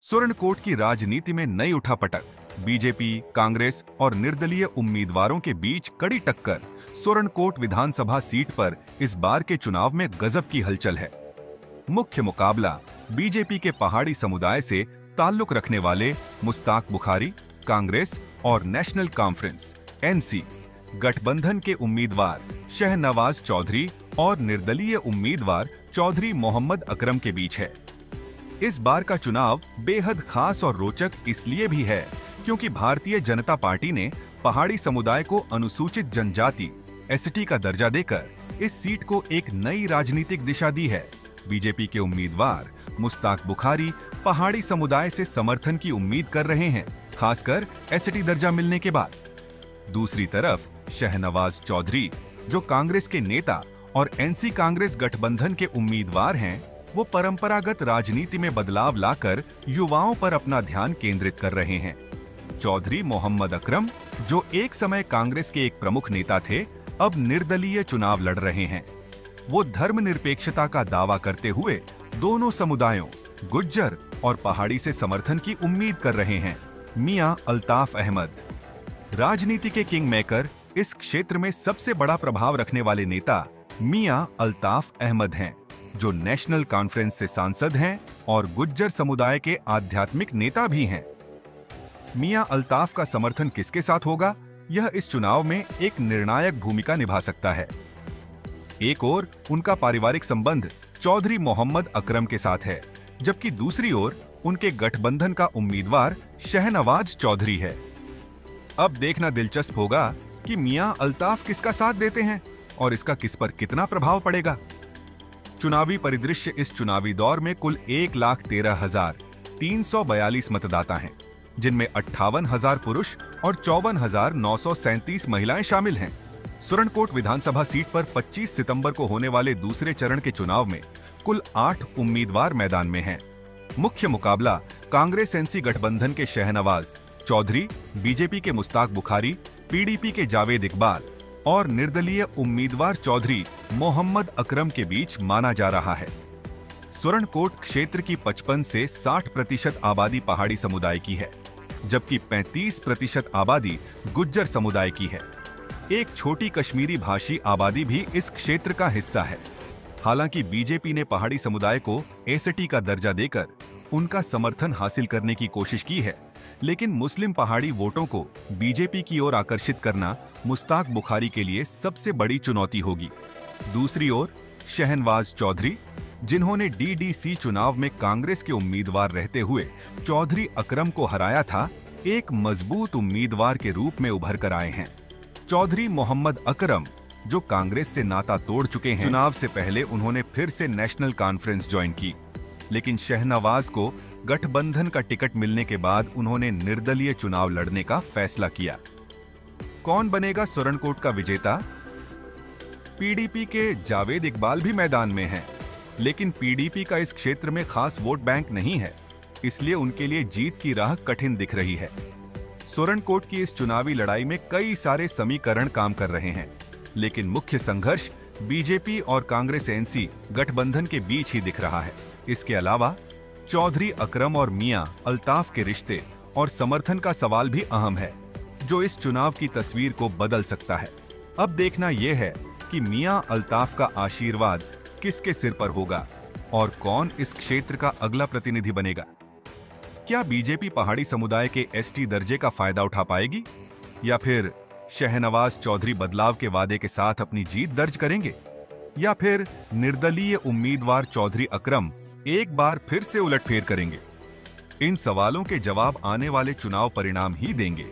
सुरनकोट की राजनीति में नई उठापटक, बीजेपी, कांग्रेस और निर्दलीय उम्मीदवारों के बीच कड़ी टक्कर। सुरनकोट विधानसभा सीट पर इस बार के चुनाव में गजब की हलचल है। मुख्य मुकाबला बीजेपी के पहाड़ी समुदाय से ताल्लुक रखने वाले मुश्ताक बुखारी, कांग्रेस और नेशनल कॉन्फ्रेंस (एनसी) गठबंधन के उम्मीदवार शहनवाज चौधरी और निर्दलीय उम्मीदवार चौधरी मोहम्मद अकरम के बीच है। इस बार का चुनाव बेहद खास और रोचक इसलिए भी है क्योंकि भारतीय जनता पार्टी ने पहाड़ी समुदाय को अनुसूचित जनजाति (एसटी) का दर्जा देकर इस सीट को एक नई राजनीतिक दिशा दी है। बीजेपी के उम्मीदवार मुश्ताक बुखारी पहाड़ी समुदाय से समर्थन की उम्मीद कर रहे हैं, खासकर एसटी दर्जा मिलने के बाद। दूसरी तरफ शहनवाज चौधरी, जो कांग्रेस के नेता और एनसी कांग्रेस गठबंधन के उम्मीदवार हैं, वो परंपरागत राजनीति में बदलाव लाकर युवाओं पर अपना ध्यान केंद्रित कर रहे हैं। चौधरी मोहम्मद अकरम, जो एक समय कांग्रेस के एक प्रमुख नेता थे, अब निर्दलीय चुनाव लड़ रहे हैं। वो धर्मनिरपेक्षता का दावा करते हुए दोनों समुदायों गुज्जर और पहाड़ी से समर्थन की उम्मीद कर रहे हैं। मियां अल्ताफ अहमद, राजनीति के किंग मेकर, इस क्षेत्र में सबसे बड़ा प्रभाव रखने वाले नेता मियां अल्ताफ अहमद हैं, जो नेशनल कॉन्फ्रेंस से सांसद हैं और गुज्जर समुदाय के आध्यात्मिक नेता भी हैं। मियां अल्ताफ का समर्थन किसके साथ होगा, यह इस चुनाव में एक निर्णायक भूमिका निभा सकता है। एक ओर उनका पारिवारिक संबंध चौधरी मोहम्मद अकरम के साथ है, जबकि दूसरी ओर उनके गठबंधन का उम्मीदवार शहनवाज चौधरी है। अब देखना दिलचस्प होगा कि मियां अल्ताफ किसका साथ देते हैं और इसका किस पर कितना प्रभाव पड़ेगा। चुनावी परिदृश्य: इस चुनावी दौर में कुल 1,13,342 मतदाता हैं, जिनमें 58,000 पुरुष और 54,937 महिलाएं शामिल हैं। सुरनकोट विधानसभा सीट पर 25 सितंबर को होने वाले दूसरे चरण के चुनाव में कुल 8 उम्मीदवार मैदान में हैं। मुख्य मुकाबला कांग्रेस एनसी गठबंधन के शहनवाज चौधरी, बीजेपी के मुश्ताक बुखारी, पीडीपी के जावेद इकबाल और निर्दलीय उम्मीदवार चौधरी मोहम्मद अकरम के बीच माना जा रहा है। सुरनकोट क्षेत्र की 55 से 60% आबादी पहाड़ी समुदाय की है, जबकि 35% आबादी गुज्जर समुदाय की है। एक छोटी कश्मीरी भाषी आबादी भी इस क्षेत्र का हिस्सा है। हालांकि बीजेपी ने पहाड़ी समुदाय को एसटी का दर्जा देकर उनका समर्थन हासिल करने की कोशिश की है, लेकिन मुस्लिम पहाड़ी वोटों को बीजेपी की ओर आकर्षित करना मुश्ताक बुखारी के लिए सबसे बड़ी चुनौती होगी। दूसरी ओर शहनवाज चौधरी, जिन्होंने डीडीसी चुनाव में कांग्रेस के उम्मीदवार रहते हुए चौधरी अकरम को हराया था, एक मजबूत उम्मीदवार के रूप में उभर कर आए हैं। चौधरी मोहम्मद अकरम, जो कांग्रेस से नाता तोड़ चुके हैं, चुनाव से पहले उन्होंने फिर से नेशनल कॉन्फ्रेंस ज्वाइन की, लेकिन शहनवाज को गठबंधन का टिकट मिलने के बाद उन्होंने निर्दलीय चुनाव लड़ने का फैसला किया। कौन बनेगा सुरनकोट का विजेता? पीडीपी के जावेद इकबाल भी मैदान में हैं, लेकिन पीडीपी का इस क्षेत्र में खास वोट बैंक नहीं है, इसलिए उनके लिए जीत की राह कठिन दिख रही है। सुरनकोट की इस चुनावी लड़ाई में कई सारे समीकरण काम कर रहे हैं, लेकिन मुख्य संघर्ष बीजेपी और कांग्रेस एनसी गठबंधन के बीच ही दिख रहा है। इसके अलावा चौधरी अकरम और मियां अल्ताफ के रिश्ते और समर्थन का सवाल भी अहम है, जो इस चुनाव की तस्वीर को बदल सकता है। अब देखना यह है कि मियां अल्ताफ का आशीर्वाद किसके सिर पर होगा और कौन इस क्षेत्र का अगला प्रतिनिधि बनेगा। क्या बीजेपी पहाड़ी समुदाय के एसटी दर्जे का फायदा उठा पाएगी, या फिर शहनवाज चौधरी बदलाव के वादे के साथ अपनी जीत दर्ज करेंगे, या फिर निर्दलीय उम्मीदवार चौधरी अकरम एक बार फिर से उलटफेर करेंगे? इन सवालों के जवाब आने वाले चुनाव परिणाम ही देंगे।